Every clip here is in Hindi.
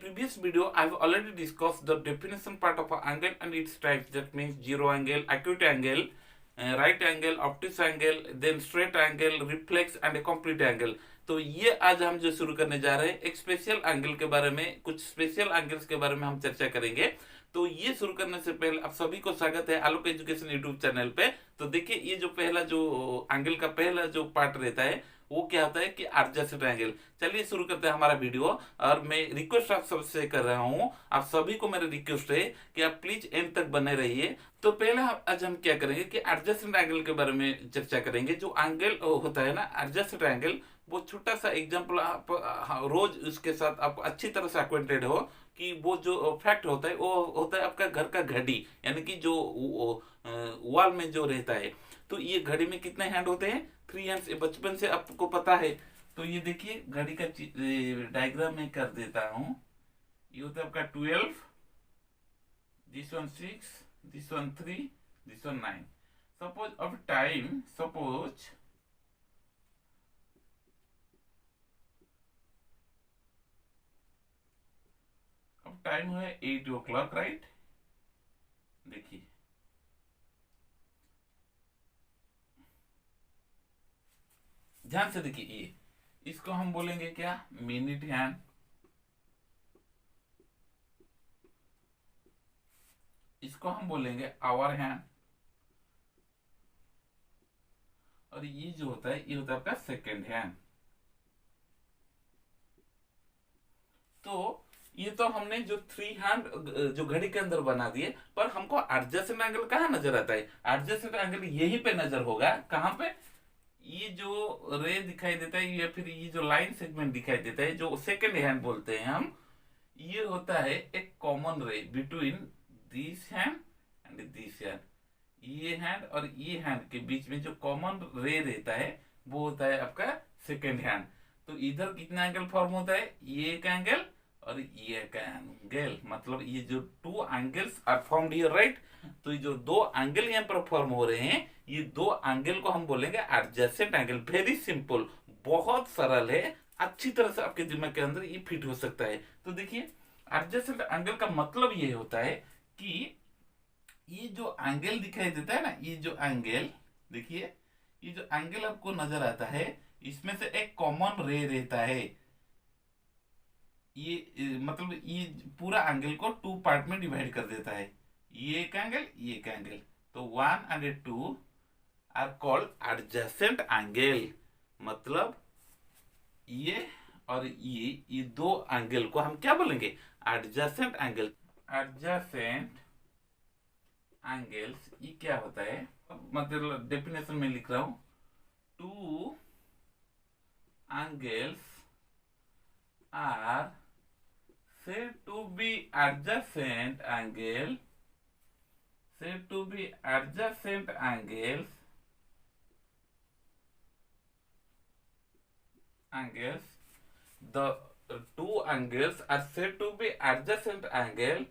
previous video, I've already discussed the definition part of an angle and its types. That means zero angle, acute angle, right angle, obtuse angle, then straight angle, reflex and a complete angle. तो ये आज हम जो शुरू करने जा रहे हैं, एक स्पेशल एंगल के बारे में, कुछ स्पेशल एंगल्स के बारे में हम चर्चा करेंगे। तो ये शुरू करने से पहले आप सभी को स्वागत है आलोक एजुकेशन यूट्यूब चैनल पे। तो देखिए, ये जो पहला जो एंगल का पहला जो पार्ट रहता है वो क्या होता है कि एडजस्टेड एंगल। चलिए शुरू करते हैं हमारा वीडियो। और मैं रिक्वेस्ट आप सबसे कर रहा हूँ, आप सभी को मेरा रिक्वेस्ट है कि आप प्लीज एंड तक बने रहिए। तो पहला आज हम क्या करेंगे कि एडजस्टेड एंगल के बारे में चर्चा करेंगे। जो एंगल होता है ना एडजस्टेड एंगल, वो छोटा सा एग्जांपल आप रोज उसके साथ आप अच्छी तरह से एक्वेंटेड हो कि वो जो फैक्ट होता है वो होता है आपका घर का घड़ी, यानी कि जो वॉल में जो रहता है। तो ये घड़ी में कितने हैंड होते हैं? 3 हैंड्स। बचपन से आपको पता है। तो ये देखिए घड़ी का डायग्राम में कर देता हूं। ये होता है आपका 12, this one 6, this one 3, this one 9। Suppose अब टाइम, सपोज अब टाइम है 8 o'clock, राइट। देखिए ध्यान से देखिए, ये इसको हम बोलेंगे क्या? Minute hand. इसको हम बोलेंगे आवर हैंड। और ये जो होता है ये होता है आपका सेकेंड हैंड। तो ये तो हमने जो 3 हैंड जो घड़ी के अंदर बना दिए, पर हमको एडजस्टेड एंगल कहाँ नजर आता है? एडजस्टेड एंगल यहीं पे नजर होगा। कहाँ पे? ये जो रे दिखाई देता है या फिर ये जो लाइन सेगमेंट दिखाई देता है, जो सेकेंड हैंड बोलते हैं हम, ये होता है एक कॉमन रे between this hand and this hand. ये हैंड और ये हैंड के बीच में जो कॉमन रे रहता है वो होता है आपका सेकेंड हैंड। तो इधर कितना एंगल फॉर्म होता है? ये एक एंगल और ये एक एंगल, मतलब ये जो 2 angles are formed here, right. तो ये जो 2 एंगल यहाँ पर फॉर्म हो रहे हैं, ये 2 एंगल को हम बोलेंगे एडजेसेंट एंगल। वेरी सिंपल, बहुत सरल है, अच्छी तरह से आपके दिमाग के अंदर ये फिट हो सकता है। तो देखिए एडजेसेंट एंगल का मतलब ये होता है कि ये जो एंगल दिखाई देता है ना, ये जो एंगल देखिए, ये जो एंगल आपको नजर आता है, इसमें से एक कॉमन रे रहता है। ये मतलब ये पूरा एंगल को 2 पार्ट में डिवाइड कर देता है। ये एक एंगल, ये एक एंगल। तो 1 and 2 are called adjacent angle. मतलब ये और ये 2 एंगल को हम क्या बोलेंगे? Adjacent angle. एडजेसेंट एंगल्स ये क्या होता है? मतलब डेफिनेशन में लिख रहा हूं, 2 angles are said to be adjacent angle, said to be adjacent angles, the 2 angles are said to be adjacent angle.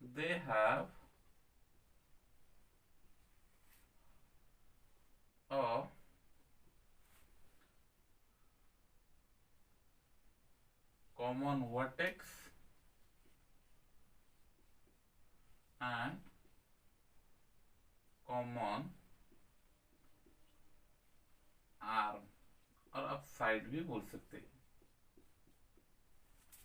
They have a common vertex and common arm, और आप साइड भी बोल सकते हैं।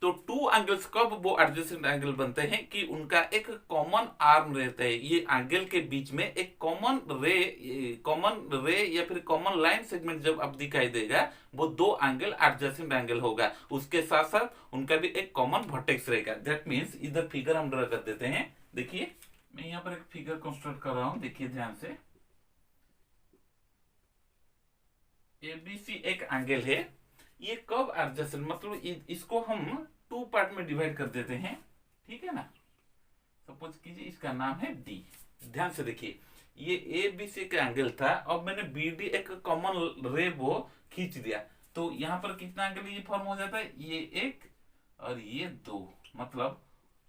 तो 2 एंगल्स कब वो एडजेसेंट एंगल बनते हैं कि उनका एक कॉमन आर्म रहता है। ये एंगल के बीच में एक कॉमन रे या फिर कॉमन लाइन सेगमेंट जब अब दिखाई देगा, वो 2 एंगल एडजेसेंट एंगल होगा। उसके साथ साथ उनका भी एक कॉमन वर्टेक्स रहेगा। दैट मीन्स इधर फिगर हम ड्रा कर देते हैं। देखिए मैं यहाँ पर एक फिगर कंस्ट्रक्ट कर रहा हूं, देखिए ध्यान से। एबीसी एक एंगल है। ये कब एडजेसेंट, मतलब इसको हम 2 पार्ट में डिवाइड कर देते हैं, ठीक है ना। सपोज कीजिए इसका नाम है डी। ध्यान से देखिए, ये ए बी सी का एंगल था, अब मैंने बी डी एक कॉमन रे वो खींच दिया। तो यहाँ पर कितना एंगल ये फॉर्म हो जाता है? ये एक और ये 2, मतलब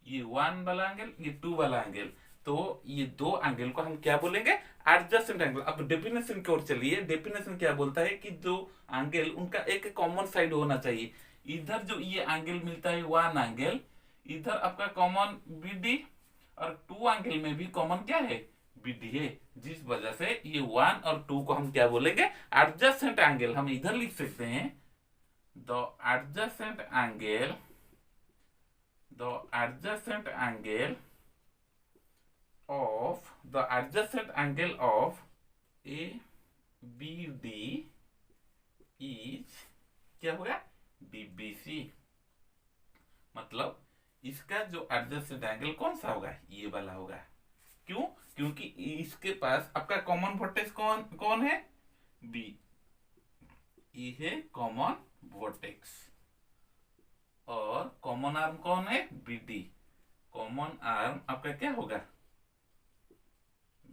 ये 1 वाला एंगल, ये 2 वाला एंगल। तो ये 2 एंगल को हम क्या बोलेंगे? Adjacent angle. अब डेफिनेशन की ओर चलिए। डेफिनेशन क्या बोलता है कि जो एंगल उनका एक कॉमन साइड होना चाहिए। इधर जो ये एंगल मिलता है वन एंगल, इधर आपका कॉमन बीडी, और टू एंगल में भी कॉमन क्या है, बीडी है, जिस वजह से ये वन और टू को हम क्या बोलेंगे, एडजसेंट एंगल। हम इधर लिख सकते हैं the adjacent angle, the adjacent angle of, the adjacent angle of A B D is क्या होगा, बीबीसी। मतलब इसका जो एडजस्टेड एंगल कौन सा होगा, ये वाला होगा। क्यों, क्योंकि इसके पास आपका कॉमन वर्टेक्स कौन कौन है, बी, ये है कॉमन वर्टेक्स, और कॉमन आर्म कौन है, बीडी। कॉमन आर्म आपका क्या होगा,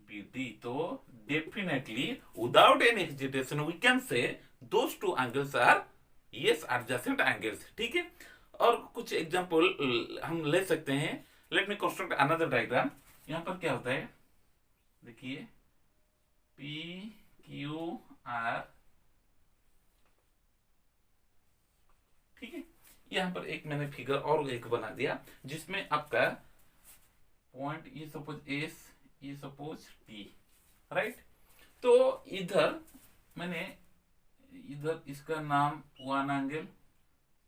बीडी। तो definitely without any hesitation we can say those two angles are yes adjacent angles. ठीक है, और कुछ एग्जांपल हम ले सकते हैं। Let me construct another diagram. यहां पर क्या होता है, देखिए पी क्यू आर, ठीक है। यहां पर एक मैंने फिगर और एक बना दिया जिसमें आपका पॉइंट ये सपोज एस, ये सपोज टी, राइट। तो इधर मैंने इधर इसका नाम वन एंगल,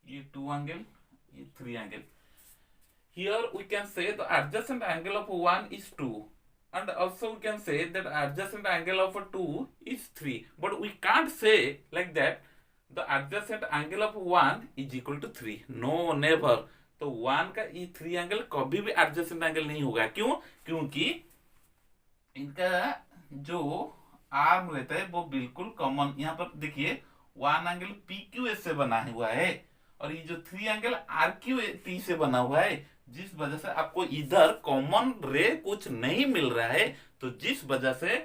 ये टू एंगल, ये three angle. Here we can say the adjacent angle of 1 is 2, and also we can say that adjacent angle of 2 is 3, but we can't say like that the adjacent angle of 1 is equal to 3. No, never. तो 1 का ये 3 एंगल कभी भी एडजेसेंट एंगल नहीं होगा। क्यों, क्योंकि इनका जो आर्म रहता है वो बिल्कुल कॉमन, यहाँ पर देखिए one angle P Q S से बना हुआ है, और ये जो three angle R Q T से बना हुआ है, जिस वजह से आपको इधर कॉमन रे कुछ नहीं मिल रहा है। तो जिस वजह से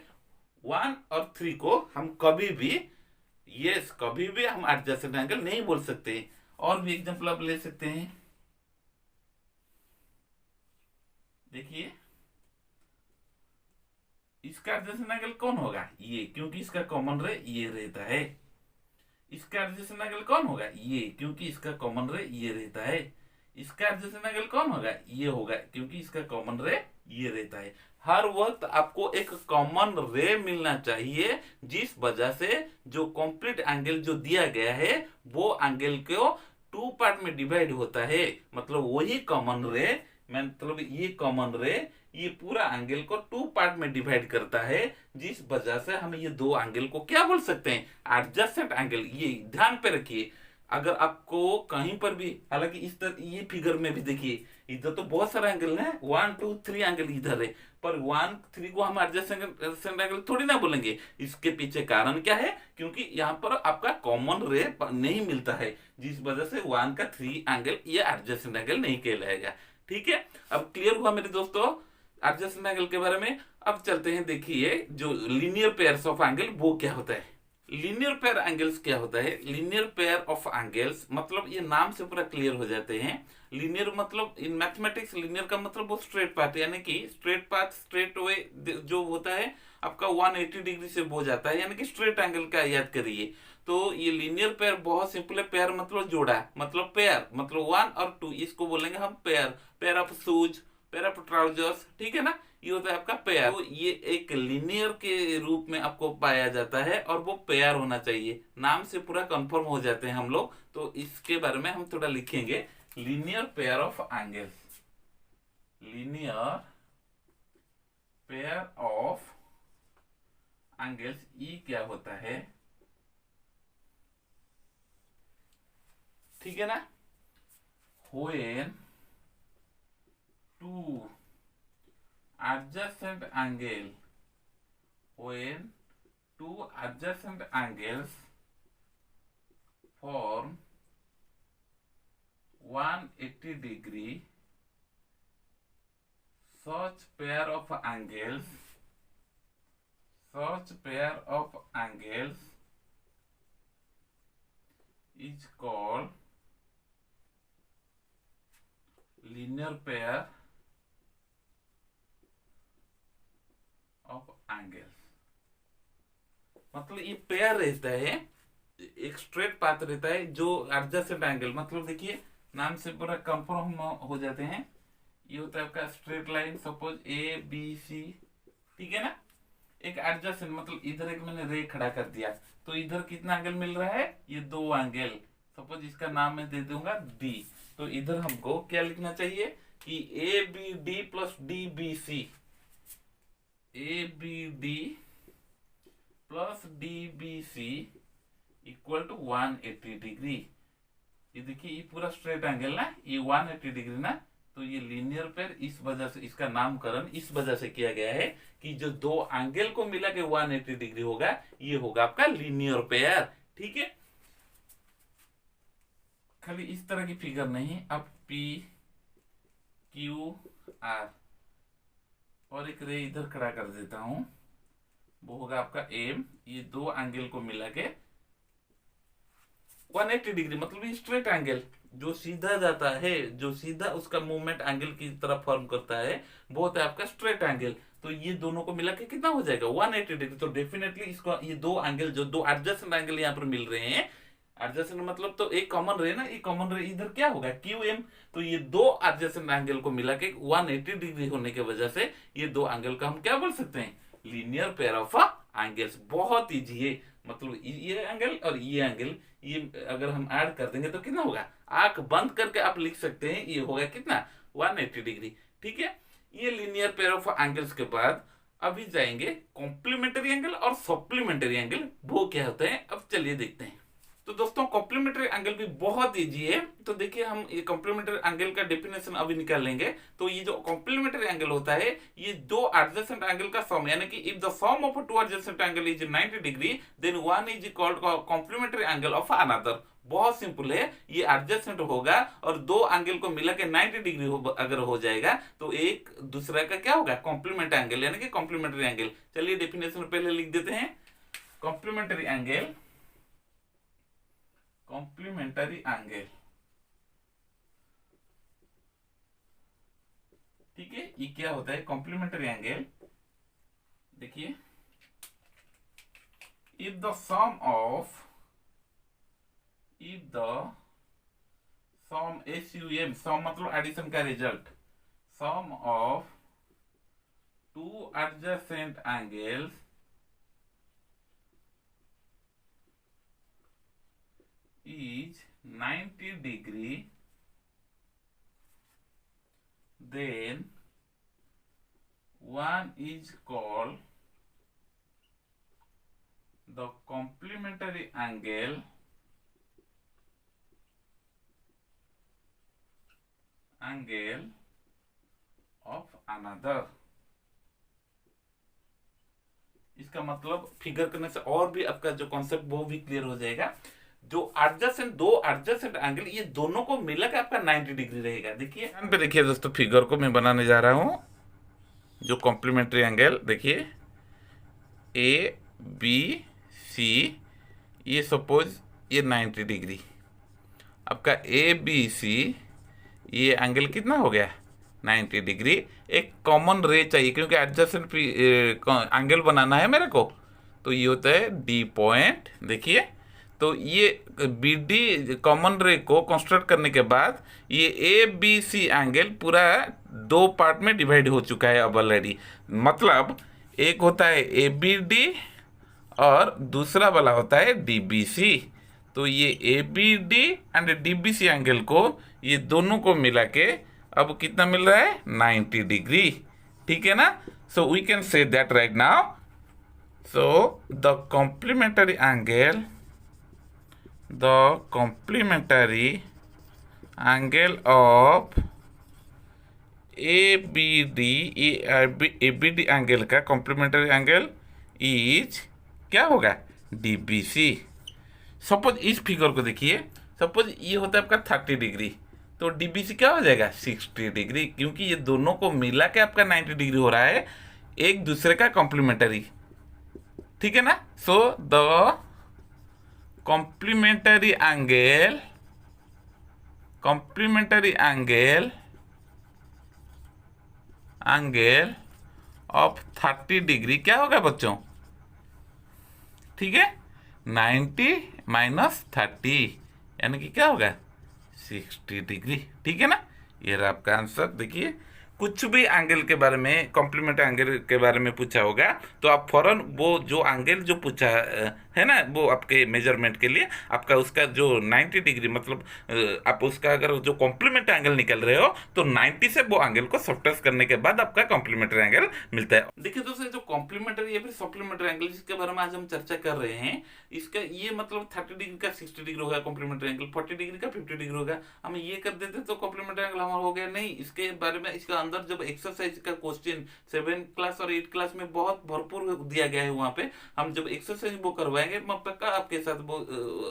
वन और थ्री को हम कभी भी यस कभी भी हम एडजेसेंट एंगल नहीं बोल सकते। और भी एग्जांपल आप ले सकते हैं। देखिए इसका एडजेसेंट एंगल कौन होगा, ये, क्योंकि इसका कॉमन रे ये रहता है। इसका एडजेसेंट एंगल कौन होगा, ये, क्योंकि इसका कॉमन रे ये रहता है। इसका एडजेसेंट एंगल कौन होगा, ये होगा, क्योंकि इसका कॉमन रे ये रहता है। हर वक्त आपको एक कॉमन रे मिलना चाहिए, जिस वजह से जो कंप्लीट एंगल जो दिया गया है वो एंगल को टू पार्ट में डिवाइड होता है। मतलब वही कॉमन रे, मतलब ये कॉमन रे ये पूरा एंगल को टू पार्ट में डिवाइड करता है, जिस वजह से हम ये दो एंगल को क्या बोल सकते हैं, एडजेसेंट एंगल। ये ध्यान पे रखिए। अगर आपको कहीं पर भी, हालांकि इस तरह ये फिगर में भी देखिए इधर तो बहुत सारा एंगल है, 1 2 3 एंगल इधर है, पर 1 3 को हम एडजेसेंट एंगल थोड़ी ना बोलेंगे। इसके पीछे कारण क्या है, क्योंकि यहाँ पर आपका कॉमन रे नहीं मिलता है, जिस वजह से 1 का 3 एंगल ये एडजेसेंट एंगल नहीं कहलाएगा। ठीक है, अब क्लियर हुआ मेरे दोस्तों एडजेसेंट एंगल के बारे में। अब चलते हैं, देखिए जो लीनियर पेयर्स ऑफ एंगल वो क्या होता है। लीनियर पेयर एंगल्स क्या होता है, लीनियर पेयर ऑफ एंगल्स मतलब ये नाम से पूरा क्लियर हो जाते हैं। लीनियर मतलब इन मैथमेटिक्स लीनियर का मतलब वो स्ट्रेट पाथ, यानी कि स्ट्रेट पाथ स्ट्रेट वे जो होता है आपका 180 डिग्री से हो जाता है, यानी कि स्ट्रेट एंगल का याद करिए। तो ये लीनियर पेयर बहुत सिंपल है। पेयर मतलब जोड़ा, मतलब पेयर मतलब 1 और 2, इसको बोलेंगे हम pair. Pair of shoes, pair of trousers, ठीक है ना, ये होता है आपका पेयर। तो ये एक लीनियर के रूप में आपको पाया जाता है, और वो पेयर होना चाहिए। नाम से पूरा कंफर्म हो जाते हैं हम लोग। तो इसके बारे में हम थोड़ा लिखेंगे, linear pair of angles. Linear pair of angles ये क्या होता है, ठीक है ना, when two adjacent angle, when two adjacent angles form 180 degree, such pair of angles is called linear pair of angles. मतलब ये पेयर रहता है, एक स्ट्रेट पाथ रहता है जो एडजेसेंट एंगल, मतलब देखिए नाम से पूरा कंफर्म हो जाते हैं। ये होता है आपका straight line, suppose A B C, ठीक है ना। एक एडजेसेंट मतलब इधर एक मैंने रे खड़ा कर दिया, तो इधर कितना एंगल मिल रहा है, ये 2 एंगल। सपोज इसका नाम मैं दे दूंगा डी, तो इधर हमको क्या लिखना चाहिए कि A B D plus D B C, A B D plus D B C equal to 180 degree. ये देखिए ये पूरा स्ट्रेट एंगल ना, ये 180 डिग्री ना, तो ये लीनियर पेयर इस वजह से इसका नामकरण इस वजह से किया गया है कि जो 2 एंगल को मिला के 180 डिग्री होगा, ये होगा आपका लीनियर पेयर, ठीक है। खाली इस तरह की फिगर नहीं, अब पी क्यू आर और एक रे इधर खड़ा कर देता हूं, वो होगा आपका एम। ये 2 एंगल को मिला के 180 डिग्री, मतलब ये स्ट्रेट एंगल जो सीधा जाता है, जो सीधा उसका मूवमेंट एंगल की तरफ फॉर्म करता है, वो होता है आपका स्ट्रेट एंगल। तो ये दोनों को मिला के कितना हो जाएगा 180 डिग्री। तो डेफिनेटली इसको ये 2 एंगल, जो 2 एडजेसेंट एंगल यहाँ पर मिल रहे हैं, एडजेसेंट मतलब तो एक कॉमन रे ना, ये कॉमन रे इधर क्या होगा क्यू एम। तो ये 2 एडजेसेंट एंगल को मिला के 180 डिग्री होने की वजह से ये 2 एंगल का हम क्या बोल सकते हैं, लीनियर पेयर ऑफ एंगल्स। बहुत इजी है, मतलब ये एंगल और ये एंगल, ये अगर हम ऐड कर देंगे तो कितना होगा, आंख बंद करके आप लिख सकते हैं, ये होगा कितना 180 डिग्री, ठीक है। ये लीनियर पेयर ऑफ एंगल्स के बाद अभी जाएंगे कॉम्प्लीमेंट्री एंगल और सप्लीमेंट्री एंगल, वो क्या होते हैं अब चलिए देखते हैं। तो दोस्तों कॉम्प्लीमेंट्री एंगल भी बहुत इजी है। तो देखिए हम ये कॉम्प्लीमेंट्री एंगल का डेफिनेशन अभी निकाल लेंगे। तो ये जो कॉम्प्लीमेंट्री एंगल होता है, ये 2 एडजेसेंट एंगल का सम, यानी कि if the sum of 2 adjacent angle is 90 degree then one is called complementary angle of another. बहुत सिंपल है, ये एडजेसेंट होगा और 2 एंगल को मिला के 90 डिग्री अगर हो जाएगा तो एक दूसरे का क्या होगा, कॉम्प्लीमेंट एंगल, यानी कि कॉम्प्लीमेंट्री एंगल। चलिए डेफिनेशन पहले लिख देते हैं। कॉम्प्लीमेंट्री एंगल, कॉम्प्लीमेंट्री एंगल, ठीक है। ये क्या होता है कॉम्प्लीमेंट्री एंगल, देखिए if the sum SUM, sum मतलब एडिशन का result, sum of 2 adjacent angles is 90 degree, then one is called the complementary angle of another। इसका मतलब फिगर करने से और भी आपका जो कॉन्सेप्ट वो भी क्लियर हो जाएगा। जो एडजेसेंट 2 एडजेसेंट एंगल, ये दोनों को मिला के आपका 90 डिग्री रहेगा। देखिए यहाँ पे देखिए दोस्तों, फिगर को मैं बनाने जा रहा हूं। जो कॉम्प्लीमेंट्री एंगल देखिए ए बी सी, ये सपोज ये 90 डिग्री, आपका ए बी सी, ये एंगल कितना हो गया 90 डिग्री। एक कॉमन रे चाहिए क्योंकि एडजेसेंट एंगल बनाना है मेरे को, तो ये होता है डी पॉइंट। देखिए तो ये बी डी कॉमन रे को कंस्ट्रक्ट करने के बाद ये ए बी सी एंगल पूरा 2 पार्ट में डिवाइड हो चुका है अब ऑलरेडी। मतलब एक होता है ए बी डी और दूसरा वाला होता है डी बी सी। तो ये A B D and D B C angle को, ये दोनों को मिला के अब कितना मिल रहा है 90 डिग्री, ठीक है ना। So we can say that right now. So the complementary angle, the complementary angle of ABD, ABD angle का कॉम्प्लीमेंट्री एंगल इज क्या होगा DBC। सपोज इस फिगर को देखिए, सपोज ये होता है आपका 30 डिग्री, तो DBC क्या हो जाएगा 60 डिग्री, क्योंकि ये दोनों को मिला के आपका 90 डिग्री हो रहा है, एक दूसरे का कॉम्प्लीमेंट्री, ठीक है ना। So the complementary angle of 30 degree क्या होगा बच्चों, ठीक है 90 माइनस 30, यानी कि क्या होगा 60 डिग्री। ठीक है ना, ये रहा आपका आंसर। देखिए कुछ भी एंगल के बारे में, कॉम्प्लीमेंट्री एंगल के बारे में पूछा होगा तो आप फौरन वो जो एंगल जो पूछा है ना, वो आपके मेजरमेंट के लिए आपका उसका जो 90 डिग्री, मतलब आप उसका अगर जो कॉम्प्लीमेंट्री एंगल निकल रहे हो तो 90 से वो एंगल को सब्ट्रैक्ट करने के बाद आपका कॉम्प्लीमेंट्री एंगल मिलता है। देखिए दोस्तों, जो कॉम्प्लीमेंट्री या फिर सप्लीमेंट्री एंगल जिसके बारे में आज हम चर्चा कर रहे हैं, इसका ये मतलब 30 डिग्री का 60 डिग्री होगा कॉम्प्लीमेंट्री एंगल, 40 डिग्री का 50 डिग्री होगा। हम ये कर देते तो कॉम्प्लीमेंट्री एंगल हमारा हो गया। नहीं, इसके बारे में इसका अंदर जब एक्सरसाइज का क्वेश्चन 7 क्लास और 8 क्लास में बहुत भरपूर दिया गया है, वहां पे हम जब एक्सरसाइज वो करवाएंगे, मैं पक्का आपके साथ वो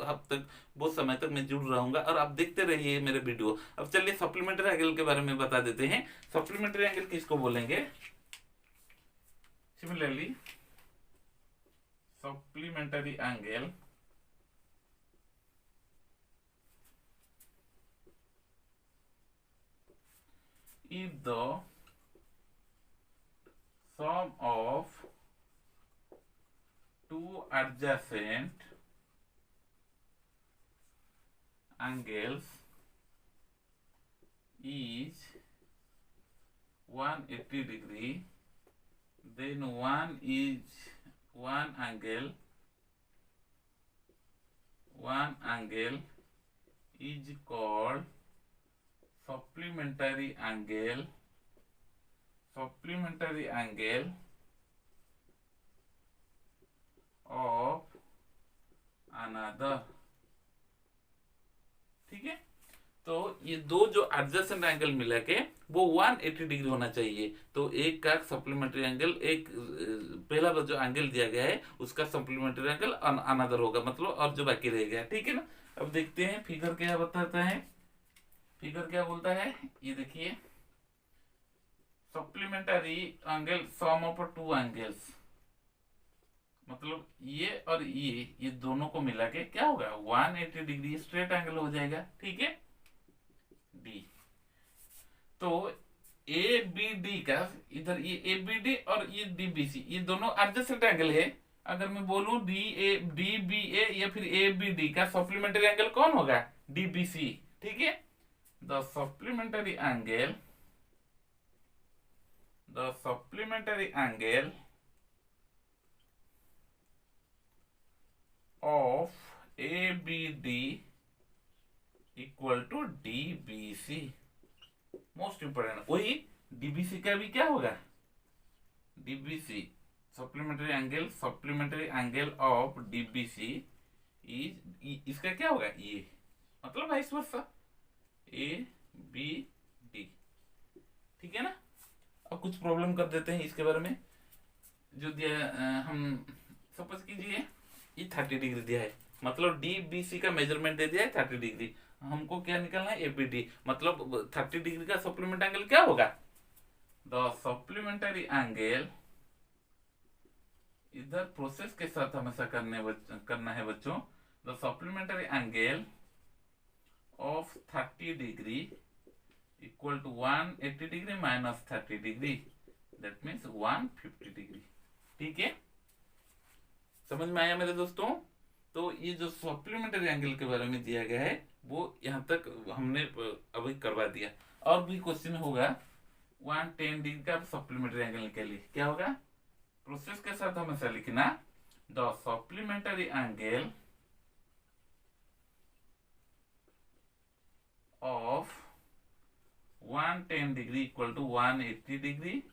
हद तक बहुत समय तक मैं जुड़ रहूंगा और आप देखते रहिए मेरे वीडियो। अब चलिए सप्लीमेंट्री एंगल के बारे में बता देते हैं। सप्लीमेंट्री एंगल किसको बोलेंगे? Similarly supplementary angle is the sum of two adjacent angles is 180 degree, then one angle is called supplementary angle of another। ठीक है, तो ये दो जो एडजेसेंट एंगल मिला के वो 180 डिग्री होना चाहिए। तो एक का सप्लीमेंट्री एंगल, एक पहला जो एंगल दिया गया है उसका सप्लीमेंट्री एंगल अनदर होगा, मतलब और जो बाकी रह गया। ठीक है ना, अब देखते हैं फिगर क्या बताता है। फिगर क्या बोलता है, ये देखिए, supplementary angle sum of two angles, मतलब ये और ये दोनों को मिला के क्या होगा 180 डिग्री स्ट्रेट एंगल हो जाएगा। ठीक है, डी। तो ए बी डी का, इधर ये ए बी डी और ये डी बी सी, ये दोनों एडजेसेंट एंगल है। अगर मैं बोलूं डी बी ए या फिर ए बी डी का सप्लीमेंट्री एंगल कौन होगा? D B C. ठीक है, the supplementary angle of ABD equal to DBC। Most important, वही DBC का भी क्या होगा? DBC supplementary angle of DBC is, इसका क्या होगा? ये मतलब वाइस वर्सा ABD। ठीक है ना, अब कुछ प्रॉब्लम कर देते हैं इसके बारे में जो दिया। हम सपोज कीजिए ये 30 डिग्री दिया है, मतलब DBC का मेजरमेंट दे दिया है 30 डिग्री। हमको क्या निकालना है? ABD, मतलब 30 डिग्री का सप्लीमेंट एंगल क्या होगा? द सप्लीमेंट्री एंगल, इधर प्रोसेस के साथ हमेशा करना है बच्चों। The supplementary angle of 30 degree equal to 180 degree minus 30 degree, that means 150 degree. ठीक है, समझ में आया मेरे दोस्तों? तो ये जो सप्लीमेंट्री एंगल के बारे में दिया गया है वो यहाँ तक हमने अभी करवा दिया। और भी क्वेश्चन होगा 110 डिग्री का सप्लीमेंट्री एंगल निकालिए, क्या होगा? प्रोसेस के साथ हमेशा लिखना the supplementary angle of 110 degree equal to 180 degree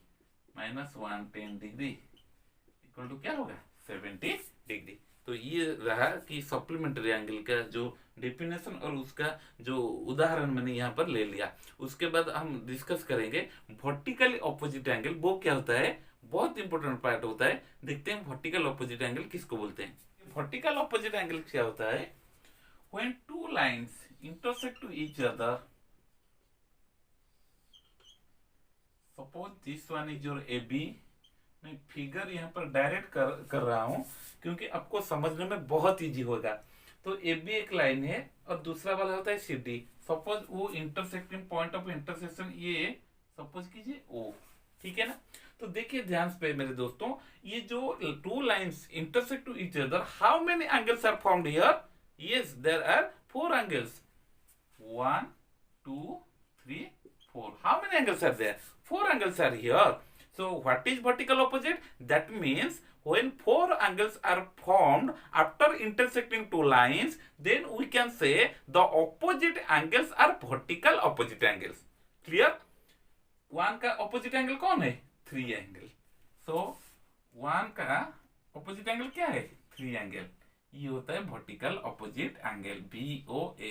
minus 110 degree equal to क्या होगा? 70 डिग्री। तो ये रहा कि सप्लीमेंट्री एंगल का जो डेफिनेशन और उसका जो उदाहरण मैंने यहाँ पर ले लिया। उसके बाद हम डिस्कस करेंगे वर्टिकली ऑपोजिट एंगल, वो क्या होता है, बहुत इंपॉर्टेंट पार्ट होता है। देखते हैं वर्टिकल ऑपोजिट एंगल किसको बोलते हैं। वर्टिकल ऑपोजिट एंगल क्या होता है? When two lines intersect to each other, suppose this one is your AB। मैं फिगर यहाँ पर डायरेक्ट कर रहा हूं क्योंकि आपको समझने में बहुत इजी होगा। तो AB एक लाइन है और दूसरा वाला होता है CD। सपोज वो इंटरसेक्टिंग पॉइंट ऑफ इंटरसेक्शन ये सपोज कीजिए O। ठीक है ना, तो देखिए ध्यान से मेरे दोस्तों, ये जो two lines intersect to each other, how many angles are formed here? Yes, there are 4 angles. 1, 2, 3, 4. How many angles are there? 4 angles are here. So what is vertical opposite? That means when 4 angles are formed after intersecting two lines, then we can say the opposite angles are vertical opposite angles. Clear? 1 का opposite angle कौन है? 3 angle. So 1 का opposite angle क्या है? 3 angle. ये होता है vertical opposite angle BOA.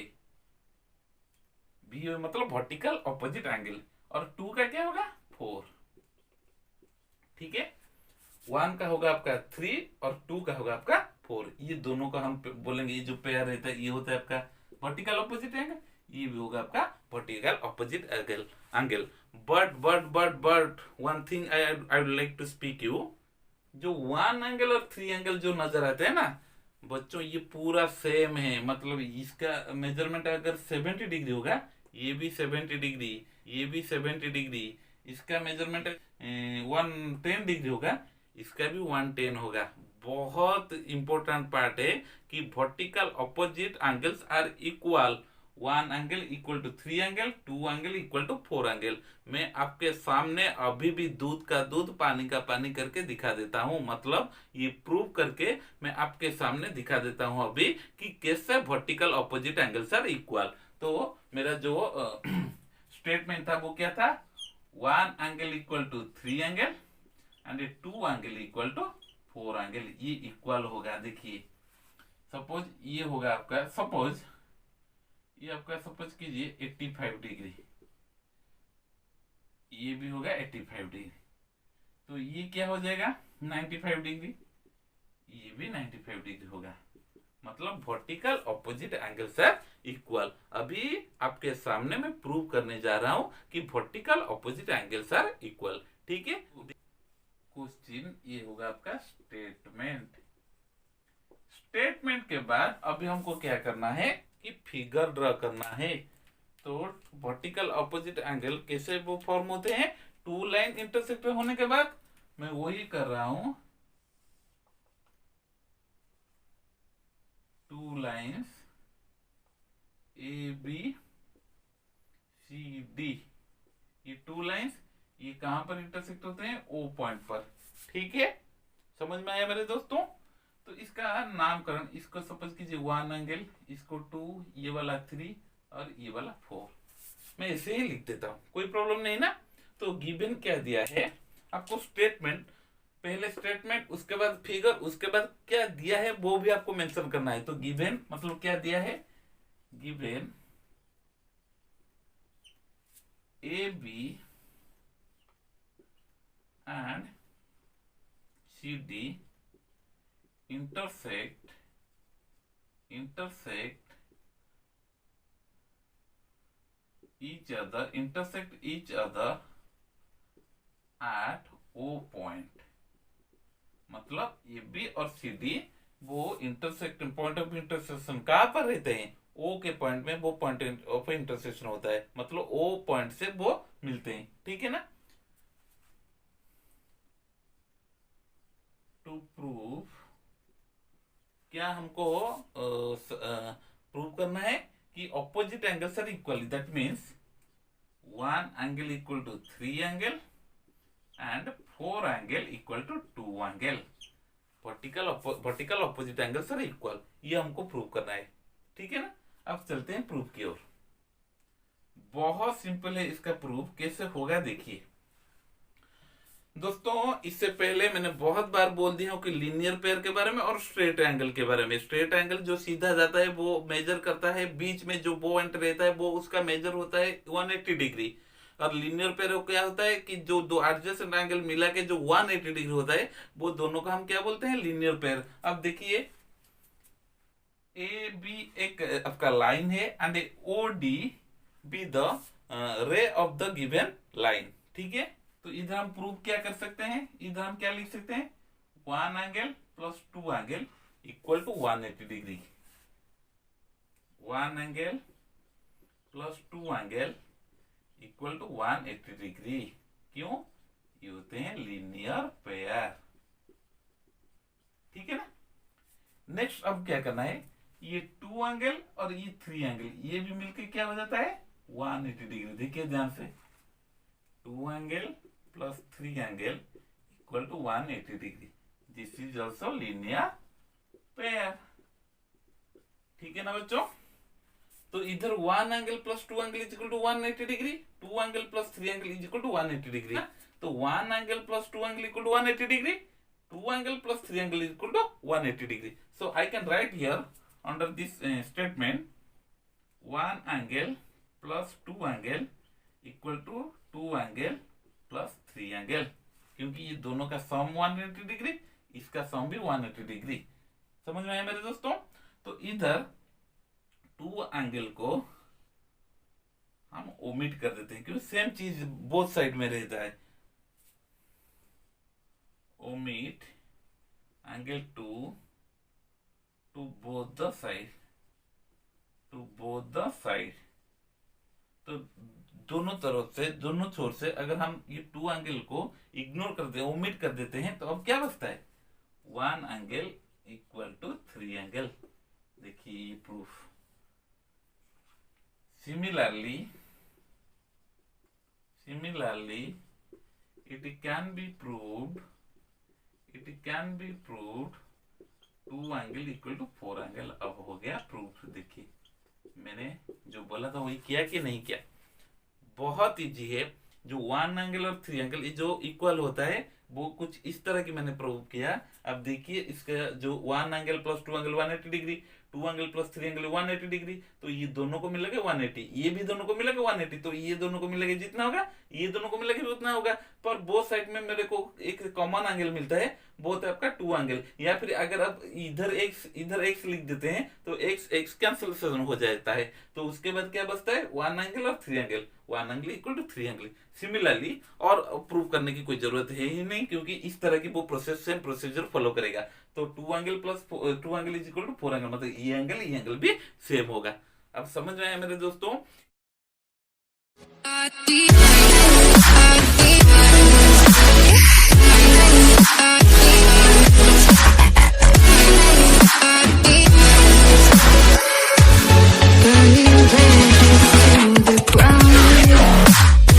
BOA मतलब वर्टिकल ऑपोजिट एंगल. और 2 का क्या होगा? 4. ठीक है. 1 का होगा आपका 3 और 2 का होगा आपका 4. ये दोनों का हम बोलेंगे, ये जो पेयर रहता है ये होता है आपका वर्टिकल ऑपोजिट एंगल. ये भी होगा आपका vertical opposite angle. But one thing I would like to speak you. जो 1 एंगल और 3 एंगल जो नजर आते हैं ना बच्चों, ये पूरा सेम है. मतलब इसका मेजरमेंट अगर 70 डिग्री होगा, ये भी 70 डिग्री, ये भी 70 डिग्री. इसका मेजरमेंट 110 डिग्री होगा, इसका भी 110 होगा. बहुत इंपॉर्टेंट पार्ट है कि vertical opposite angles are equal. 1 angle equal to 3 angle, 2 angle equal to 4 angle. मैं आपके सामने अभी भी दूध का दूध पानी का पानी करके दिखा देता हूं. मतलब ये प्रूव करके मैं आपके सामने दिखा देता हूं अभी कि कैसे vertical opposite angles are equal. तो मेरा जो स्टेटमेंट था वो क्या था? 1 angle equal to 3 angle and 2 angle equal to 4 angle. ये इक्वल होगा. देखिए सपोज ये होगा आपका, सपोज ये आपका सपोज कीजिए 85 डिग्री, ये भी होगा 85 डिग्री. तो ये क्या हो जाएगा? 95 डिग्री. ये भी 95 डिग्री होगा. मतलब vertical opposite angles are equal. अभी आपके सामने मैं प्रूव करने जा रहा हूं कि vertical opposite angles are equal. ठीक है. क्वेश्चन ये होगा आपका स्टेटमेंट. स्टेटमेंट के बाद अभी हमको क्या करना है कि फिगर ड्रा करना है. तो वर्टिकल ऑपोजिट एंगल कैसे वो फॉर्म होते हैं? 2 लाइन इंटरसेक्ट होने के बाद मैं वही कर रहा हूं. 2 लाइन्स AB CD. ये 2 लाइन्स ये कहां पर इंटरसेक्ट होते हैं? O पॉइंट पर. ठीक है. समझ में आया मेरे दोस्तों? तो इसका नामकरण, इसको सपोज कीजिए 1 एंगल, इसको 2, ये वाला 3 और ये वाला 4. मैं ऐसे ही लिख देता हूं, कोई प्रॉब्लम नहीं ना. तो गिवन क्या दिया है आपको? स्टेटमेंट, पहले स्टेटमेंट, उसके बाद फिगर, उसके बाद क्या दिया है वो भी आपको मेंशन करना है. तो गिवन मतलब क्या दिया है? Given AB and CD intersect each other at O point. मतलब ए बी और सी डी वो इंटरसेक्ट, पॉइंट ऑफ इंटरसेक्शन कहां पर रहते हैं? ओ के पॉइंट में वो पॉइंट ऑफ इंटरसेक्शन होता है. मतलब ओ पॉइंट से वो मिलते हैं. ठीक है ना. टू प्रूव, क्या हमको प्रूव करना है कि opposite angles are equal. That means 1 angle equal to 3 angle and 4 angle equal to 2 angle. Vertical opposite angles are equal. ये हमको प्रूव करना है. ठीक है ना. अब चलते हैं प्रूफ की ओर. बहुत सिंपल है इसका प्रूफ. कैसे होगा देखिए दोस्तों. इससे पहले मैंने बहुत बार बोल दिया हूं कि लीनियर पेयर के बारे में और स्ट्रेट एंगल के बारे में. स्ट्रेट एंगल जो सीधा जाता है वो मेजर करता है, बीच में जो बो एंड रहता है वो उसका मेजर होता है 180 डिग्री. और लीनियर पेयर क्या होता है कि जो दो एडजेसेंट एंगल मिला के जो 180 डिग्री होता है वो दोनों का हम क्या बोलते हैं? Linear pair. अब देखिए ए बी एक आपका लाइन है and O D B the ray of the given line. ठीक है. तो इधर हम प्रूव क्या कर सकते हैं? इधर हम क्या लिख सकते हैं? 1 angle plus 2 angle equal to 180 degree. 1 angle plus 2 angle equal to 180 degree. क्यों? ये होते हैं लीनियर पेयर. ठीक है ना. नेक्स्ट अब क्या करना है ये 2 एंगल और ये 3 एंगल, ये भी मिलके क्या हो जाता है 180 डिग्री। देखिए ध्यान से, 2 angle plus 3 angle equal to 180 degree. This is also linear pair. ठीक है ना बच्चों। तो इधर 1 angle plus 2 angle is equal to 180 degree, 2 angle plus 3 angle is equal to 180 degree. तो 1 angle plus 2 angle equal to 180 degree, 2 angle plus 3 angle is equal to 180 degree. So I can write here under this statement 1 angle plus 2 angle equal to 2 angle plus 3 angle, क्योंकि ये दोनों का सम 180 डिग्री, इसका सम भी 180 डिग्री। समझ में आया मेरे दोस्तों। तो इधर 2 एंगल को हम ओमिट कर देते हैं क्योंकि सेम चीज बोथ साइड में रहता है। omit angle 2 to both the side, तो दोनों तरफ से, दोनों छोर से अगर हम ये 2 एंगल को इग्नोर करते हैं, ओमिट कर देते हैं, तो अब क्या बचता है 1 एंगल इक्वल टू 3 एंगल। देखिए ये proof. Similarly it can be proved 2 angle equal to 4 angle. अब हो गया प्रूफ। देखिए मैंने जो बोला था वही किया कि नहीं किया। बहुत इजी है। जो 1 एंगल और 3 एंगल जो इक्वल होता है वो कुछ इस तरह की मैंने प्रूव किया। अब देखिए इसका जो 1 angle plus 2 angle 180 degree, 2 angle plus 3 angle 180 degree, तो ये दोनों को मिलेगा 180, ये भी दोनों को मिलेगा 180, तो ये दोनों को मिलेगा जितना होगा, ये दोनों को मिलेगा उतना होगा। पर बोथ साइड में मेरे को एक कॉमन एंगल मिलता है, बोथ आपका 2 एंगल। या फिर अगर आप इधर x लिख देते हैं तो x कैंसिलेशन हो जाता है, तो उसके बाद क्या बचता है 1 एंगल और 3 angle, 1 angle equal to 3 angle. Similarly और प्रूव करने की कोई जरूरत है ही नहीं, क्योंकि इस तरह की वो प्रोसेस सेम प्रोसीजर फॉलो करेगा। तो 2 angle plus 2 angle is equal to 4 angle, मतलब ये एंगल भी सेम होगा। अब समझ में आया मेरे दोस्तों।